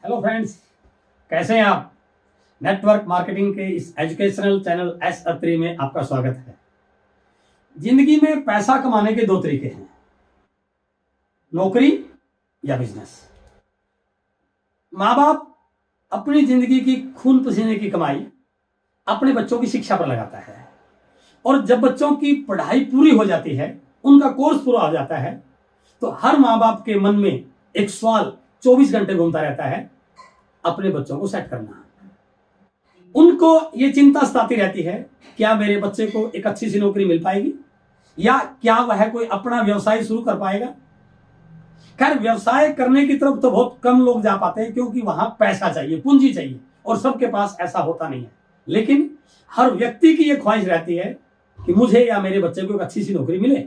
Hello friends, कैसे हैं आप। नेटवर्क मार्केटिंग के इस एजुकेशनल चैनल एस अत्री में आपका स्वागत है। जिंदगी में पैसा कमाने के दो तरीके हैं, नौकरी या बिजनेस। माँ बाप अपनी जिंदगी की खून पसीने की कमाई अपने बच्चों की शिक्षा पर लगाता है, और जब बच्चों की पढ़ाई पूरी हो जाती है, उनका कोर्स पूरा हो जाता है, तो हर माँ बाप के मन में एक सवाल 24 घंटे घूमता रहता है, अपने बच्चों को सेट करना। उनको ये चिंता सताती रहती है, क्या मेरे बच्चे को एक अच्छी सी नौकरी मिल पाएगी, या क्या वह कोई अपना व्यवसाय शुरू कर पाएगा। खैर, व्यवसाय करने की तरफ तो बहुत कम लोग जा पाते हैं, क्योंकि वहां पैसा चाहिए, पूंजी चाहिए, और सबके पास ऐसा होता नहीं है। लेकिन हर व्यक्ति की यह ख्वाहिश रहती है कि मुझे या मेरे बच्चे को एक अच्छी सी नौकरी मिले।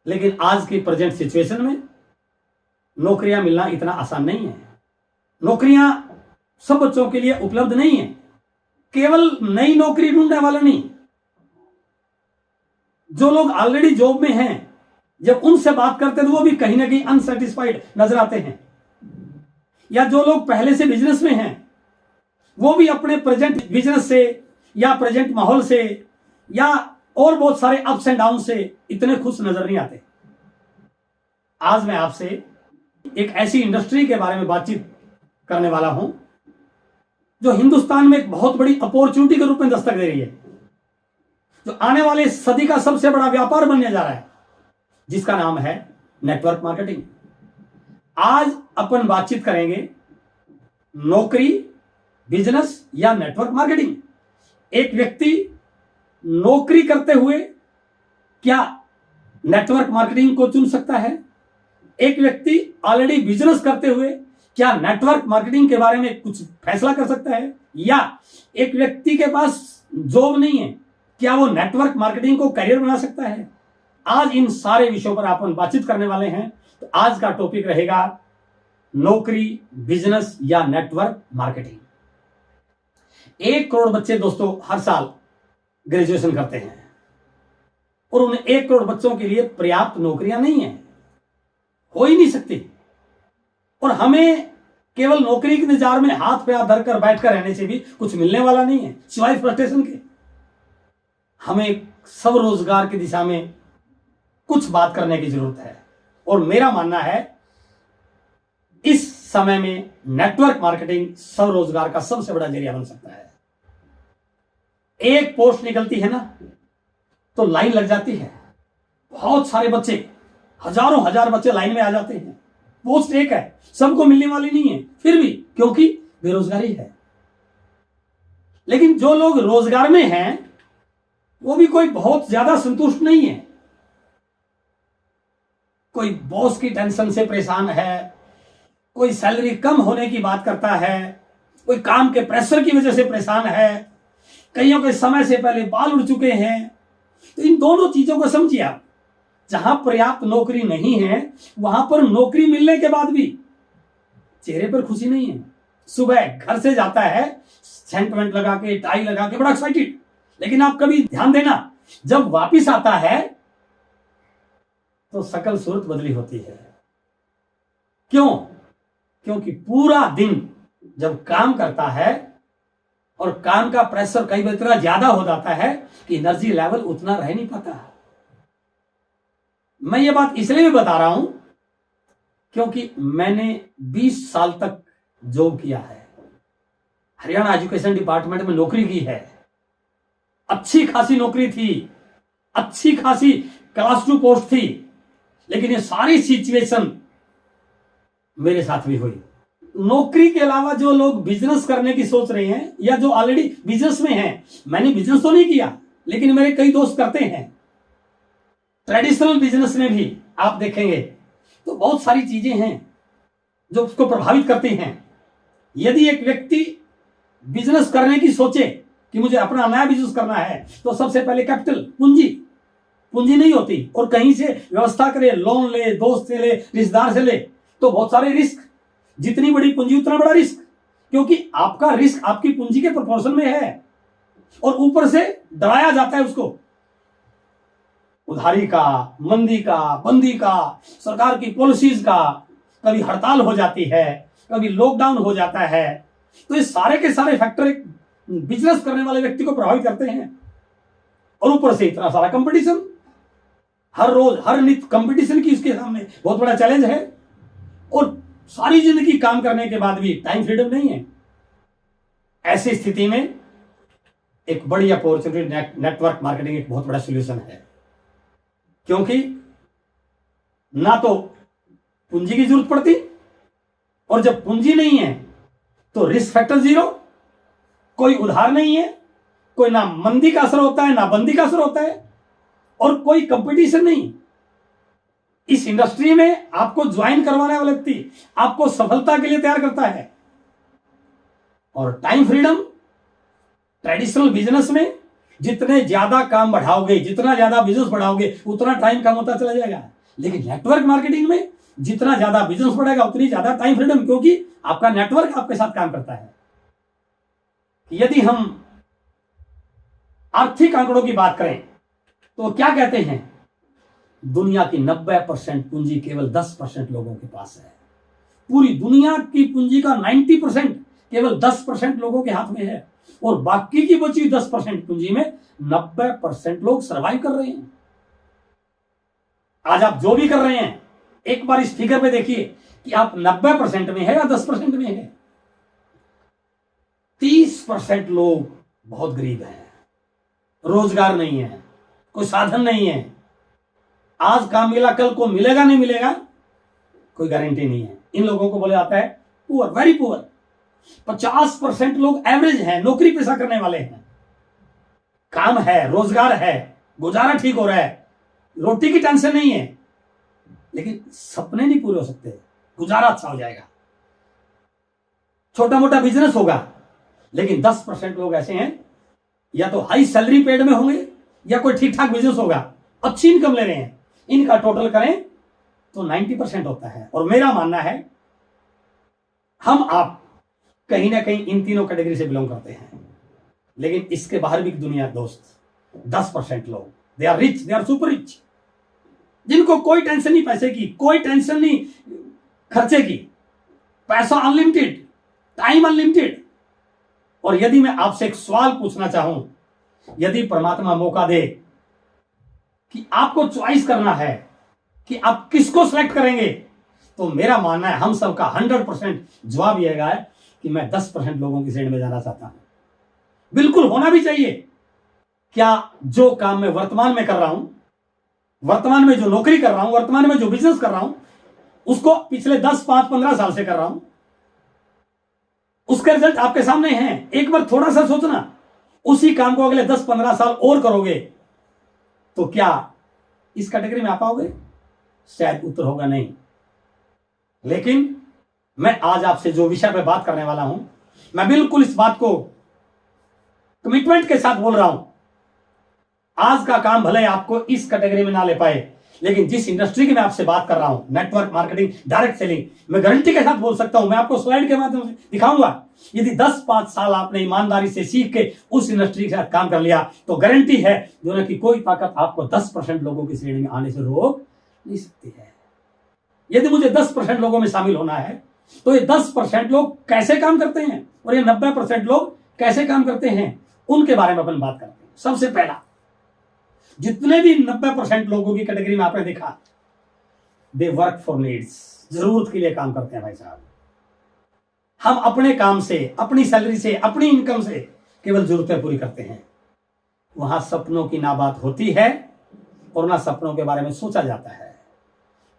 लेकिन आज की प्रेजेंट सिचुएशन में नौकरियां मिलना इतना आसान नहीं है। नौकरियां सब बच्चों के लिए उपलब्ध नहीं है। केवल नई नौकरी ढूंढने वाला नहीं, जो लोग ऑलरेडी जॉब में हैं, जब उनसे बात करते हैं तो वो भी कहीं ना कहीं अनसेटिस्फाइड नजर आते हैं। या जो लोग पहले से बिजनेस में हैं, वो भी अपने प्रेजेंट बिजनेस से या प्रेजेंट माहौल से या और बहुत सारे अप्स एंड डाउन से इतने खुश नजर नहीं आते। आज मैं आपसे एक ऐसी इंडस्ट्री के बारे में बातचीत करने वाला हूं, जो हिंदुस्तान में एक बहुत बड़ी अपॉर्चुनिटी के रूप में दस्तक दे रही है, जो आने वाले सदी का सबसे बड़ा व्यापार बनने जा रहा है, जिसका नाम है नेटवर्क मार्केटिंग। आज अपन बातचीत करेंगे नौकरी, बिजनेस या नेटवर्क मार्केटिंग। एक व्यक्ति नौकरी करते हुए क्या नेटवर्क मार्केटिंग को चुन सकता है? एक व्यक्ति ऑलरेडी बिजनेस करते हुए क्या नेटवर्क मार्केटिंग के बारे में कुछ फैसला कर सकता है? या एक व्यक्ति के पास जॉब नहीं है, क्या वो नेटवर्क मार्केटिंग को करियर बना सकता है? आज इन सारे विषयों पर अपन बातचीत करने वाले हैं। तो आज का टॉपिक रहेगा नौकरी, बिजनेस या नेटवर्क मार्केटिंग। 1 करोड़ बच्चे दोस्तों हर साल ग्रेजुएशन करते हैं, और उन्हें 1 करोड़ बच्चों के लिए पर्याप्त नौकरियां नहीं है, हो ही नहीं सकती। और हमें केवल नौकरी के इंतजार में हाथ पे हाथ धरकर बैठकर रहने से भी कुछ मिलने वाला नहीं है, सिवाय फ्रस्ट्रेशन के। हमें सब रोजगार की दिशा में कुछ बात करने की जरूरत है, और मेरा मानना है इस समय में नेटवर्क मार्केटिंग स्वरोजगार का सबसे बड़ा जरिया बन सकता है। एक पोस्ट निकलती है ना, तो लाइन लग जाती है, बहुत सारे बच्चे, हजारों हजार बच्चे लाइन में आ जाते हैं। पोस्ट एक है, सबको मिलने वाली नहीं है, फिर भी क्योंकि बेरोजगारी है। लेकिन जो लोग रोजगार में हैं, वो भी कोई बहुत ज्यादा संतुष्ट नहीं है। कोई बॉस की टेंशन से परेशान है, कोई सैलरी कम होने की बात करता है, कोई काम के प्रेशर की वजह से परेशान है, कईयों के समय से पहले बाल उड़ चुके हैं। तो इन दोनों चीजों को समझिए आप। जहां पर्याप्त नौकरी नहीं है, वहां पर नौकरी मिलने के बाद भी चेहरे पर खुशी नहीं है। सुबह घर से जाता है सेंट वेंट लगा के, टाई लगा के, बड़ा एक्साइटेड, लेकिन आप कभी ध्यान देना, जब वापिस आता है तो शकल सूरत बदली होती है। क्यों? क्योंकि पूरा दिन जब काम करता है, और काम का प्रेशर कई बार इतना ज्यादा हो जाता है कि एनर्जी लेवल उतना रह नहीं पाता। मैं ये बात इसलिए भी बता रहा हूं, क्योंकि मैंने 20 साल तक जॉब किया है, हरियाणा एजुकेशन डिपार्टमेंट में नौकरी की है। अच्छी खासी नौकरी थी, अच्छी खासी क्लास 2 पोस्ट थी, लेकिन ये सारी सिचुएशन मेरे साथ भी हुई। नौकरी के अलावा जो लोग बिजनेस करने की सोच रहे हैं, या जो ऑलरेडी बिजनेस में हैं, मैंने बिजनेस तो नहीं किया, लेकिन मेरे कई दोस्त करते हैं। ट्रेडिशनल बिजनेस में भी आप देखेंगे तो बहुत सारी चीजें हैं जो उसको प्रभावित करती हैं। यदि एक व्यक्ति बिजनेस करने की सोचे कि मुझे अपना नया बिजनेस करना है, तो सबसे पहले कैपिटल, पूंजी नहीं होती, और कहीं से व्यवस्था करे, लोन ले, दोस्त से ले, रिश्तेदार से ले, तो बहुत सारे रिस्क। जितनी बड़ी पूंजी उतना बड़ा रिस्क, क्योंकि आपका रिस्क आपकी पूंजी के प्रोपोर्शन में है, और ऊपर से डराया जाता है उसको उधारी का, मंदी का, बंदी का, सरकार की पॉलिसीज का। कभी हड़ताल हो जाती है, कभी लॉकडाउन हो जाता है, तो ये सारे के सारे फैक्टर एक बिजनेस करने वाले व्यक्ति को प्रभावित करते हैं। और ऊपर से इतना सारा कंपटीशन, हर रोज हर नित्य कंपटीशन की इसके सामने बहुत बड़ा चैलेंज है। और सारी जिंदगी काम करने के बाद भी टाइम फ्रीडम नहीं है। ऐसी स्थिति में एक बड़ी अपॉर्चुनिटी नेटवर्क मार्केटिंग एक बहुत बड़ा सॉल्यूशन है, क्योंकि ना तो पूंजी की जरूरत पड़ती, और जब पूंजी नहीं है तो रिस्क फैक्टर जीरो, कोई उधार नहीं है, कोई ना मंदी का असर होता है ना बंदी का असर होता है, और कोई कंपटीशन नहीं। इस इंडस्ट्री में आपको ज्वाइन करवाने वाला व्यक्ति आपको सफलता के लिए तैयार करता है। और टाइम फ्रीडम, ट्रेडिशनल बिजनेस में जितने ज्यादा काम बढ़ाओगे, जितना ज्यादा बिजनेस बढ़ाओगे, उतना टाइम कम होता चला जाएगा। लेकिन नेटवर्क मार्केटिंग में जितना ज्यादा बिजनेस बढ़ेगा उतनी ज्यादा टाइम फ्रीडम, क्योंकि आपका नेटवर्क आपके साथ काम करता है। यदि हम आर्थिक आंकड़ों की बात करें तो क्या कहते हैं, दुनिया की 90% पूंजी केवल 10% लोगों के पास है। पूरी दुनिया की पूंजी का 90% केवल 10% लोगों के हाथ में है, और बाकी की बची 10% पूंजी में 90% लोग सर्वाइव कर रहे हैं। आज आप जो भी कर रहे हैं, एक बार इस फिगर पे देखिए कि आप 90% में है या 10% में है। 30% लोग बहुत गरीब हैं, रोजगार नहीं है, कोई साधन नहीं है, आज काम मिला कल को मिलेगा नहीं मिलेगा कोई गारंटी नहीं है। इन लोगों को बोला जाता है पुअर, वेरी पुअर। 50% लोग एवरेज हैं, नौकरी पेशा करने वाले हैं, काम है, रोजगार है, गुजारा ठीक हो रहा है, रोटी की टेंशन नहीं है, लेकिन सपने नहीं पूरे हो सकते, गुजारा अच्छा हो जाएगा, छोटा मोटा बिजनेस होगा। लेकिन 10% लोग ऐसे हैं, या तो हाई सैलरी पेड में होंगे या कोई ठीक ठाक बिजनेस होगा, अच्छी इनकम ले रहे हैं। इनका टोटल करें तो 90% होता है। और मेरा मानना है हम आप कहीं ना कहीं इन तीनों कैटेगरी से बिलोंग करते हैं। लेकिन इसके बाहर भी दुनिया दोस्त, 10% लोग, they are rich, they are super rich, जिनको कोई टेंशन नहीं पैसे की, कोई टेंशन नहीं खर्चे की, पैसा अनलिमिटेड, टाइम अनलिमिटेड। और यदि मैं आपसे एक सवाल पूछना चाहूं, यदि परमात्मा मौका दे कि आपको चॉइस करना है कि आप किसको सिलेक्ट करेंगे, तो मेरा मानना है हम सबका 100% जवाब यह है कि मैं 10% लोगों की श्रेणी में जाना चाहता हूं। बिल्कुल होना भी चाहिए। क्या जो काम मैं वर्तमान में कर रहा हूं, वर्तमान में जो नौकरी कर रहा हूं, वर्तमान में जो बिजनेस कर रहा हूं, उसको पिछले 10, 5, 15 साल से कर रहा हूं, उसके रिजल्ट आपके सामने हैं। एक बार थोड़ा सा सोचना, उसी काम को अगले 10-15 साल और करोगे तो क्या इस कैटेगरी में आ पाओगे? शायद उत्तर होगा नहीं। लेकिन मैं आज आपसे जो विषय पे बात करने वाला हूं, मैं बिल्कुल इस बात को कमिटमेंट के साथ बोल रहा हूं। आज का काम भले आपको इस कैटेगरी में ना ले पाए, लेकिन जिस इंडस्ट्री की मैं आपसे बात कर रहा हूं, नेटवर्क मार्केटिंग, डायरेक्ट सेलिंग, मैं गारंटी के साथ बोल सकता हूं, मैं आपको स्लाइड के माध्यम से दिखाऊंगा। यदि 10-5 साल आपने ईमानदारी से सीख के उस इंडस्ट्री के साथ काम कर लिया, तो गारंटी है दुनिया की कोई ताकत आपको 10% लोगों की श्रेणी में आने से रोक नहीं सकती है। यदि मुझे 10% लोगों में शामिल होना है, तो ये 10% लोग कैसे काम करते हैं और ये 90% लोग कैसे काम करते हैं, उनके बारे में अपन बात करते हैं। सबसे पहला, जितने भी 90% लोगों की कैटेगरी में आपने देखा, दे वर्क फॉर नीड्स, जरूरत के लिए काम करते हैं। भाई साहब, हम अपने काम से, अपनी सैलरी से, अपनी इनकम से केवल जरूरतें पूरी करते हैं। वहां सपनों की ना बात होती है और ना सपनों के बारे में सोचा जाता है।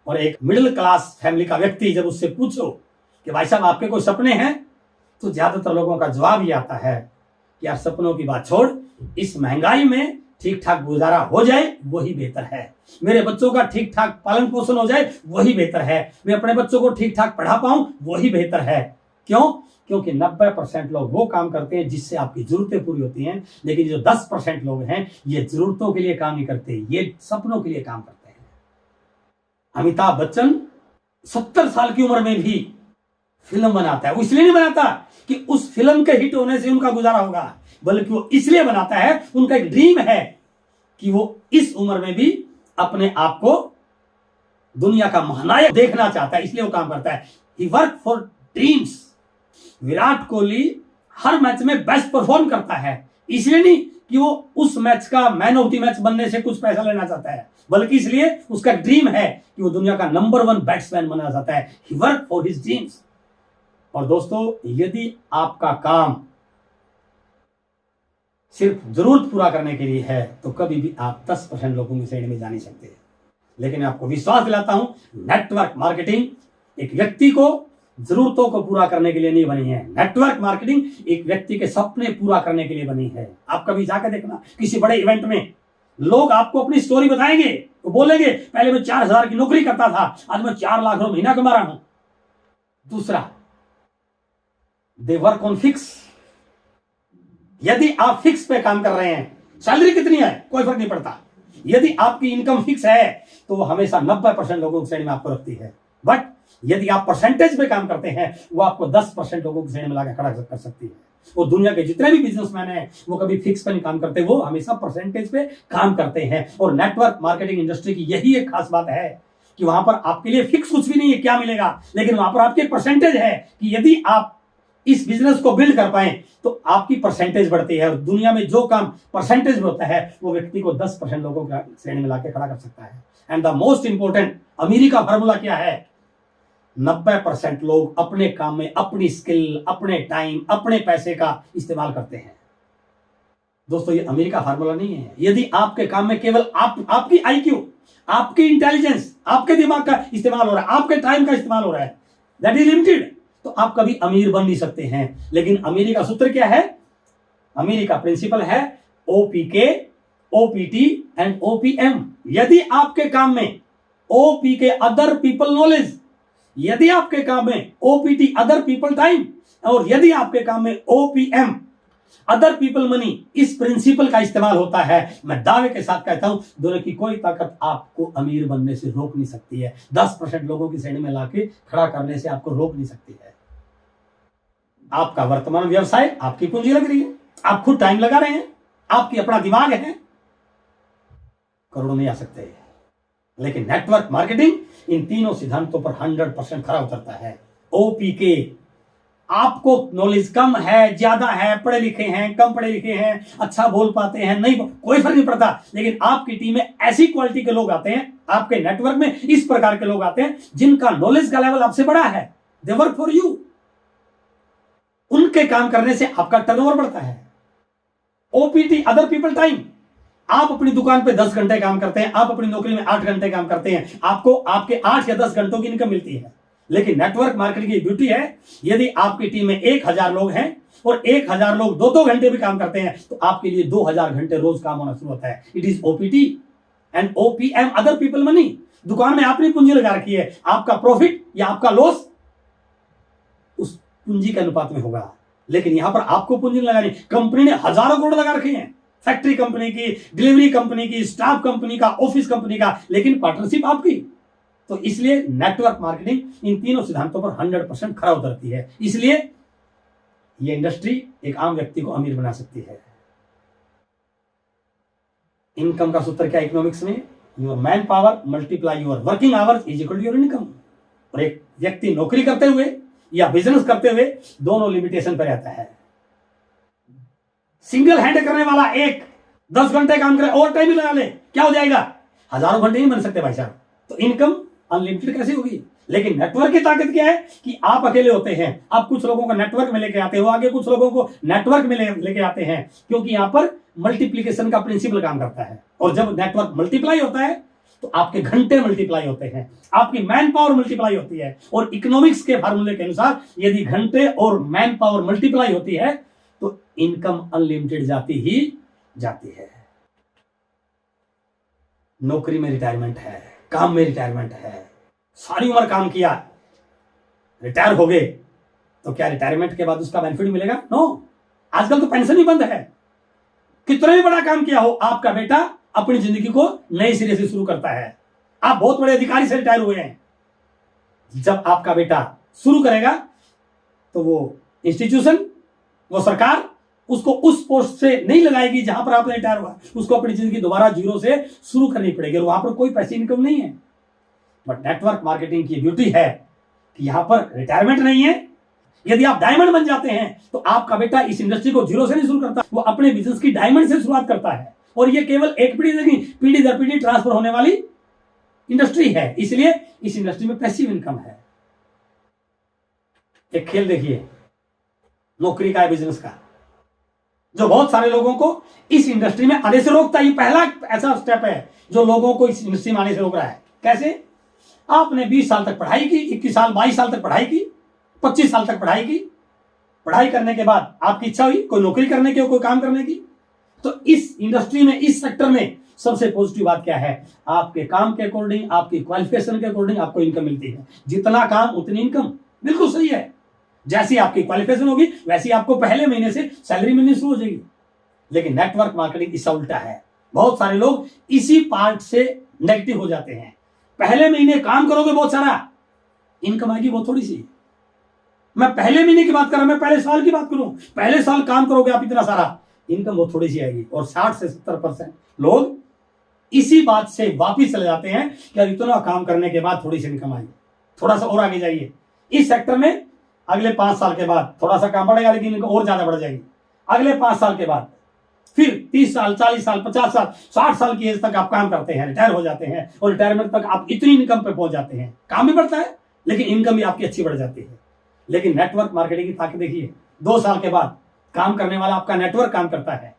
और एक मिडिल क्लास फैमिली का व्यक्ति जब उससे पूछो कि भाई साहब आपके कोई सपने हैं, तो ज्यादातर लोगों का जवाब ये आता है कि यार सपनों की बात छोड़, इस महंगाई में ठीक ठाक गुजारा हो जाए वही बेहतर है, मेरे बच्चों का ठीक ठाक पालन पोषण हो जाए वही बेहतर है, मैं अपने बच्चों को ठीक ठाक पढ़ा पाऊं वही बेहतर है। क्यों? क्योंकि 90% लोग वो काम करते हैं जिससे आपकी जरूरतें पूरी होती हैं, लेकिन जो 10% लोग हैं ये जरूरतों के लिए काम नहीं करते, ये सपनों के लिए काम करते हैं। अमिताभ बच्चन 70 साल की उम्र में भी फिल्म बनाता है। वो इसलिए नहीं बनाता कि उस फिल्म के हिट होने से उनका गुजारा होगा, बल्कि वो इसलिए बनाता है, उनका एक ड्रीम है कि वो इस उम्र में भी अपने आप को दुनिया का महानायक देखना चाहता है, इसलिए वो काम करता है। He work for dreams. Virat Kohli हर मैच में बेस्ट परफॉर्म करता है, इसलिए नहीं कि वो उस मैच का मैन ऑफ द मैच बनने से कुछ पैसा लेना चाहता है, बल्कि इसलिए उसका ड्रीम है कि वो दुनिया का नंबर 1 बैट्समैन बनना चाहता है। He work for his dreams. और दोस्तों, यदि आपका काम सिर्फ जरूरत पूरा करने के लिए है तो कभी भी आप 10% लोगों की श्रेणी में जा नहीं सकते। लेकिन आपको विश्वास दिलाता हूं, नेटवर्क मार्केटिंग एक व्यक्ति को जरूरतों को पूरा करने के लिए नहीं बनी है। नेटवर्क मार्केटिंग एक व्यक्ति के सपने पूरा करने के लिए बनी है। आप कभी जाकर देखना, किसी बड़े इवेंट में लोग आपको अपनी स्टोरी बताएंगे, तो बोलेंगे पहले मैं 4,000 की नौकरी करता था, आज मैं 4 लाख रुपए महीना कमा रहा हूं। दूसरा, दे वर्क ऑन फिक्स। यदि आप फिक्स पे काम कर रहे हैं, सैलरी कितनी है कोई फर्क नहीं पड़ता, यदि आपकी इनकम फिक्स है तो वो हमेशा 90% लोगों की श्रेणी में आपको रखती है। बट यदि आप परसेंटेज पे काम करते हैं, वो आपको 10% लोगों की श्रेणी में लाकर खड़ा कर सकती है। वो दुनिया के जितने भी बिजनेसमैन हैं, वो कभी फिक्स पे नहीं काम करते, वो हमेशा परसेंटेज पे काम करते हैं। और नेटवर्क मार्केटिंग इंडस्ट्री की यही एक खास बात है कि वहां पर आपके लिए फिक्स कुछ भी नहीं है क्या मिलेगा, लेकिन वहां पर आपकी परसेंटेज है कि यदि आप इस बिजनेस को बिल्ड कर पाए तो आपकी परसेंटेज बढ़ती है। और दुनिया में जो काम परसेंटेज में होता है, वो व्यक्ति को 10% लोगों की श्रेणी में लाके खड़ा कर सकता है। एंड द मोस्ट इंपोर्टेंट अमीरी का फॉर्मूला क्या है? 90% लोग अपने काम में अपनी स्किल, अपने टाइम, अपने पैसे का इस्तेमाल करते हैं। दोस्तों, ये अमीरी का फार्मूला नहीं है। यदि आपके काम में केवल आपकी IQ, आपकी इंटेलिजेंस, आपके दिमाग का इस्तेमाल हो रहा है, आपके टाइम का इस्तेमाल हो रहा है, दैट इज लिमिटेड, तो आप कभी अमीर बन नहीं सकते हैं। लेकिन अमीरी का सूत्र क्या है? अमीरी का प्रिंसिपल है OPK, OPT एंड OPM। यदि आपके काम में OPK अदर पीपल नॉलेज, यदि आपके काम में OPT अदर पीपल टाइम, और यदि आपके काम में OPM अदर पीपल मनी, इस प्रिंसिपल का इस्तेमाल होता है, मैं दावे के साथ कहता हूं, दुनिया की कोई ताकत आपको अमीर बनने से रोक नहीं सकती है। 10% लोगों की श्रेणी में लाके खड़ा करने से आपको रोक नहीं सकती है। आपका वर्तमान व्यवसाय, आपकी पूंजी लग रही है, आप खुद टाइम लगा रहे हैं, आपकी अपना दिमाग है, करोड़ों नहीं आ सकते। लेकिन नेटवर्क मार्केटिंग इन तीनों सिद्धांतों पर 100% खरा उतरता है। OPK, आपको नॉलेज कम है, ज्यादा है, पढ़े लिखे हैं, कम पढ़े लिखे हैं, अच्छा बोल पाते हैं, नहीं, कोई फर्क नहीं पड़ता, लेकिन आपकी टीम में ऐसी क्वालिटी के लोग आते हैं, आपके नेटवर्क में इस प्रकार के लोग आते हैं जिनका नॉलेज का लेवल आपसे बड़ा है। They work for you. उनके काम करने से आपका टर्नओवर बढ़ता है। OPT अदर पीपल टाइम, आप अपनी दुकान पे 10 घंटे काम करते हैं, आप अपनी नौकरी में 8 घंटे काम करते हैं, आपको आपके 8 या 10 घंटों की इनकम मिलती है। लेकिन नेटवर्क मार्केटिंग की ब्यूटी है, यदि आपकी टीम में 1000 लोग हैं और 1000 लोग 2-2 घंटे भी काम करते हैं, तो आपके लिए 2000 घंटे रोज काम होना शुरू होता है। It is OPT and OPM other people money. दुकान में आपने पूंजी लगा रखी है, आपका प्रॉफिट या आपका लॉस उस पूंजी के अनुपात में होगा। लेकिन यहां पर आपको पूंजी लगानी, कंपनी ने हजारों करोड़ लगा रखे हैं, फैक्ट्री कंपनी की, डिलीवरी कंपनी की, स्टाफ कंपनी का, ऑफिस कंपनी का, लेकिन पार्टनरशिप आपकी। तो इसलिए नेटवर्क मार्केटिंग इन तीनों सिद्धांतों पर 100% खरा उतरती है। इसलिए यह इंडस्ट्री एक आम व्यक्ति को अमीर बना सकती है। इनकम का सूत्र क्या इकोनॉमिक्स में? Your manpower multiply your working hours is equal to your income. और एक व्यक्ति नौकरी करते हुए या बिजनेस करते हुए दोनों लिमिटेशन पर रहता है। सिंगल हैंड करने वाला एक 10 घंटे काम करे, ओवर टाइम ही लगा ले, क्या हो जाएगा? हजारों घंटे नहीं बन सकते भाई साहब। तो इनकम अनलिमिटेड कैसे होगी? लेकिन नेटवर्क की ताकत क्या है कि आप अकेले होते हैं, आप कुछ लोगों को नेटवर्क में लेके आते हो, आगे कुछ लोगों को नेटवर्क में लेके आते हैं, क्योंकि यहां पर मल्टीप्लीकेशन का प्रिंसिपल काम करता है। और जब नेटवर्क मल्टीप्लाई होता है तो आपके घंटे मल्टीप्लाई होते हैं, आपकी मैन पावर मल्टीप्लाई होती है। और इकोनॉमिक्स के फार्मूले के अनुसार यदि घंटे और मैन पावर मल्टीप्लाई होती है तो इनकम अनलिमिटेड जाती ही जाती है। नौकरी में रिटायरमेंट है, काम में रिटायरमेंट है, सारी उम्र काम किया, रिटायर हो गए, तो क्या रिटायरमेंट के बाद उसका बेनिफिट मिलेगा? नो। आजकल तो पेंशन ही बंद है। कितना भी बड़ा काम किया हो, आपका बेटा अपनी जिंदगी को नए सिरे से शुरू करता है। आप बहुत बड़े अधिकारी से रिटायर हुए हैं, जब आपका बेटा शुरू करेगा तो वो इंस्टीट्यूशन, वो सरकार उसको उस पोस्ट से नहीं लगाएगी जहां पर आपने रिटायर हुआ, उसको अपनी जिंदगी दोबारा जीरो से शुरू करनी पड़ेगी और वहां पर कोई पैसे इनकम नहीं है। बट नेटवर्क मार्केटिंग की ब्यूटी है कि यहां पर रिटायरमेंट नहीं है, यदि आप डायमंड बन जाते हैं तो आपका बेटा इस इंडस्ट्री को जीरो से नहीं शुरू करता, वो अपने बिजनेस की डायमंड से शुरुआत करता है। और ये केवल एक पीढ़ी नहीं, पीढ़ी दर पीढ़ी ट्रांसफर होने वाली इंडस्ट्री है, इसलिए इस इंडस्ट्री में पैसिव इनकम है। एक खेल देखिए नौकरी का, बिजनेस का, जो बहुत सारे लोगों को इस इंडस्ट्री में आने से रोकता है। ये पहला ऐसा स्टेप है जो लोगों को इस इंडस्ट्री में आने से रोक रहा है। कैसे? आपने 20 साल तक पढ़ाई की, 21 साल 22 साल तक पढ़ाई की, 25 साल तक पढ़ाई की, पढ़ाई करने के बाद आपकी इच्छा हुई कोई नौकरी करने की, कोई काम करने की, तो इस इंडस्ट्री में, इस सेक्टर में सबसे पॉजिटिव बात क्या है? आपके काम के अकॉर्डिंग, आपकी क्वालिफिकेशन के अकॉर्डिंग आपको इनकम मिलती है। जितना काम उतनी इनकम, बिल्कुल सही है। जैसी आपकी क्वालिफिकेशन होगी वैसी आपको पहले महीने से सैलरी मिलनी शुरू हो जाएगी। लेकिन नेटवर्क मार्केटिंग इसका उल्टा है। बहुत सारे लोग इसी पार्ट से नेगेटिव हो जाते हैं। पहले महीने काम करोगे बहुत सारा, इनकम आएगी बहुत थोड़ी सी। मैं पहले महीने की बात कर रहा हूं, मैं पहले साल की बात करूं, पहले साल काम करोगे आप इतना सारा, इनकम बहुत थोड़ी सी आएगी। और 60 से 70% लोग इसी बात से वापिस चले जाते हैं कि इतना काम करने के बाद थोड़ी सी इनकम आई, थोड़ा सा और आगे जाइए। इस सेक्टर में अगले 5 साल के बाद थोड़ा सा काम बढ़ेगा, लेकिन इनकम और ज्यादा बढ़ जाएगी। अगले 5 साल के बाद फिर 30 साल, 40 साल, 50 साल, 60 साल की एज तक आप काम करते हैं, रिटायर हो जाते हैं, और रिटायरमेंट तक आप इतनी इनकम पे पहुंच जाते हैं। काम भी बढ़ता है लेकिन इनकम भी आपकी अच्छी बढ़ जाती है। लेकिन नेटवर्क मार्केटिंग की ताकत देखिए, 2 साल के बाद काम करने वाला आपका नेटवर्क काम करता है,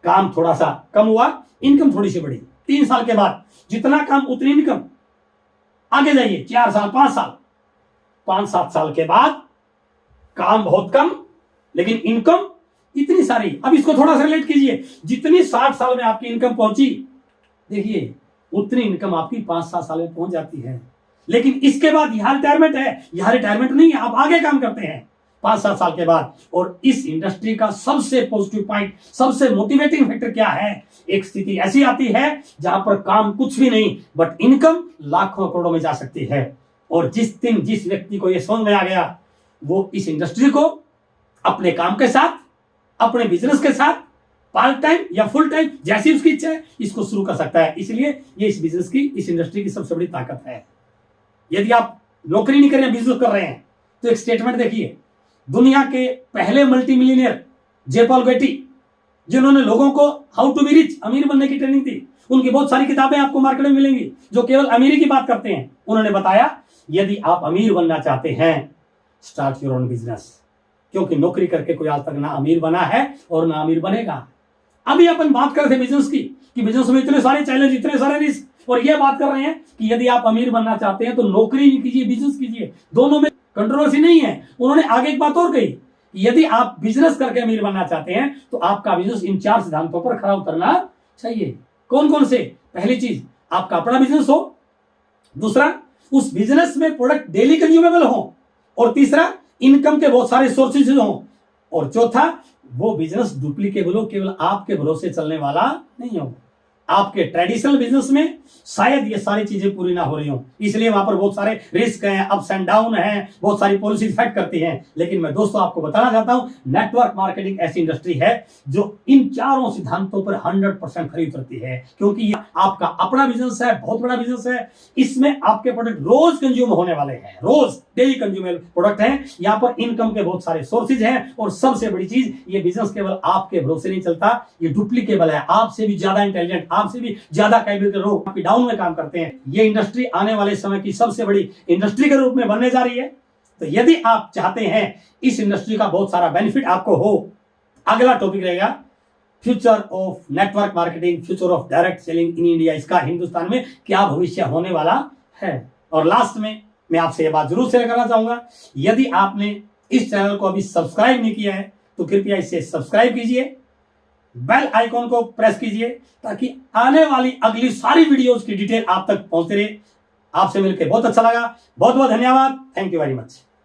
काम थोड़ा सा कम हुआ, इनकम थोड़ी सी बढ़ी। 3 साल के बाद जितना काम उतनी इनकम। आगे जाइए 4 साल, 5 साल, 5-7 साल के बाद काम बहुत कम लेकिन इनकम इतनी सारी। अब इसको थोड़ा सा रिलेट कीजिए, जितनी 60 साल में आपकी इनकम पहुंची, देखिए उतनी इनकम आपकी 5-7 साल में पहुंच जाती है। लेकिन इसके बाद यहां रिटायरमेंट है, यहां रिटायरमेंट नहीं है, आप आगे काम करते हैं 5-7 साल के बाद। और इस इंडस्ट्री का सबसे पॉजिटिव पॉइंट, सबसे मोटिवेटिंग फैक्टर क्या है? एक स्थिति ऐसी आती है जहां पर काम कुछ भी नहीं बट इनकम लाखों करोड़ों में जा सकती है। और जिस दिन जिस व्यक्ति को यह समझ में आ गया, वो इस इंडस्ट्री को अपने काम के साथ, अपने बिजनेस के साथ, पार्ट टाइम या फुल टाइम, जैसी उसकी इच्छा है, इसको शुरू कर सकता है। इसलिए ये इस बिजनेस की, इस इंडस्ट्री की सबसे बड़ी ताकत है। यदि आप नौकरी नहीं कर रहे हैं, बिजनेस कर रहे हैं, तो एक स्टेटमेंट देखिए, दुनिया के पहले मल्टी मिलियनियर जे पॉल गेटी, जिन्होंने लोगों को हाउ टू बी रिच, अमीर बनने की ट्रेनिंग दी, उनकी बहुत सारी किताबें आपको मार्केट में मिलेंगी जो केवल अमीरी की बात करते हैं। उन्होंने बताया, यदि आप अमीर बनना चाहते हैं, स्टार्ट योर ओन बिजनेस। क्योंकि नौकरी करके कोई आज तक ना अमीर बना है और ना अमीर बनेगा। अभी अपन बात कर रहे थे बिजनेस की, कि बिजनेस में इतने सारे चैलेंज, इतने सारे रिस्क, और ये बात कर रहे हैं कि यदि आप अमीर बनना चाहते हैं तो नौकरी कीजिए, बिजनेस कीजिए, दोनों में कंट्रोवर्सी नहीं है। उन्होंने आगे एक बात और कही, यदि आप बिजनेस करके अमीर बनना चाहते हैं तो आपका बिजनेस इन 4 सिद्धांतों पर खरा उतरना चाहिए। कौन कौन से? पहली चीज, आपका अपना बिजनेस हो। दूसरा, उस बिजनेस में प्रोडक्ट डेली कंज्यूमेबल हो। और तीसरा, इनकम के बहुत सारे सोर्सेज हो। और चौथा, वो बिजनेस डुप्लीकेबल हो, केवल आपके भरोसे चलने वाला नहीं हो। आपके ट्रेडिशनल बिजनेस में शायद ये सारी चीजें पूरी ना हो रही हो, इसलिए वहां पर बहुत सारे रिस्क हैं, अप्स एंड डाउन हैं, बहुत सारी पॉलिसी इफेक्ट करती हैं। लेकिन मैं दोस्तों आपको बताना चाहता हूं, नेटवर्क मार्केटिंग ऐसी इंडस्ट्री है जो इन 4 सिद्धांतों पर 100% खरी उतरती है। क्योंकि ये आपका अपना बिजनेस है, बहुत बड़ा बिजनेस है। इसमें आपके प्रोडक्ट रोज कंज्यूम होने वाले हैं, रोज डेली कंज्यूमेबल प्रोडक्ट हैं। यहाँ पर इनकम के बहुत सारे सोर्सेज हैं। और सबसे बड़ी चीज, ये बिजनेस केवल आपके भरोसे नहीं चलता, ये डुप्लीकेबल है। आपसे भी ज्यादा इंटेलिजेंट, आपसे भी ज्यादा कैपेबल के लोग आपकी डाउन में काम करते हैं। ये इंडस्ट्री आने वाले समय की सबसे बड़ी इंडस्ट्री के रूप में बनने जा रही है। तो यदि आप चाहते हैं इस इंडस्ट्री का बहुत सारा बेनिफिट आपको हो, अगला टॉपिक रहेगा future of network marketing, future of direct selling in India. इसका हिंदुस्तान में क्या भविष्य होने वाला है। और लास्ट में मैं आपसे यह बात जरूर शेयर करना चाहूंगा, यदि आपने इस चैनल को अभी सब्सक्राइब नहीं किया है तो कृपया इसे सब्सक्राइब कीजिए, बेल आइकॉन को प्रेस कीजिए, ताकि आने वाली अगली सारी वीडियोस की डिटेल आप तक पहुंचते रहे। आपसे मिलकर बहुत अच्छा लगा। बहुत बहुत धन्यवाद। Thank you very much.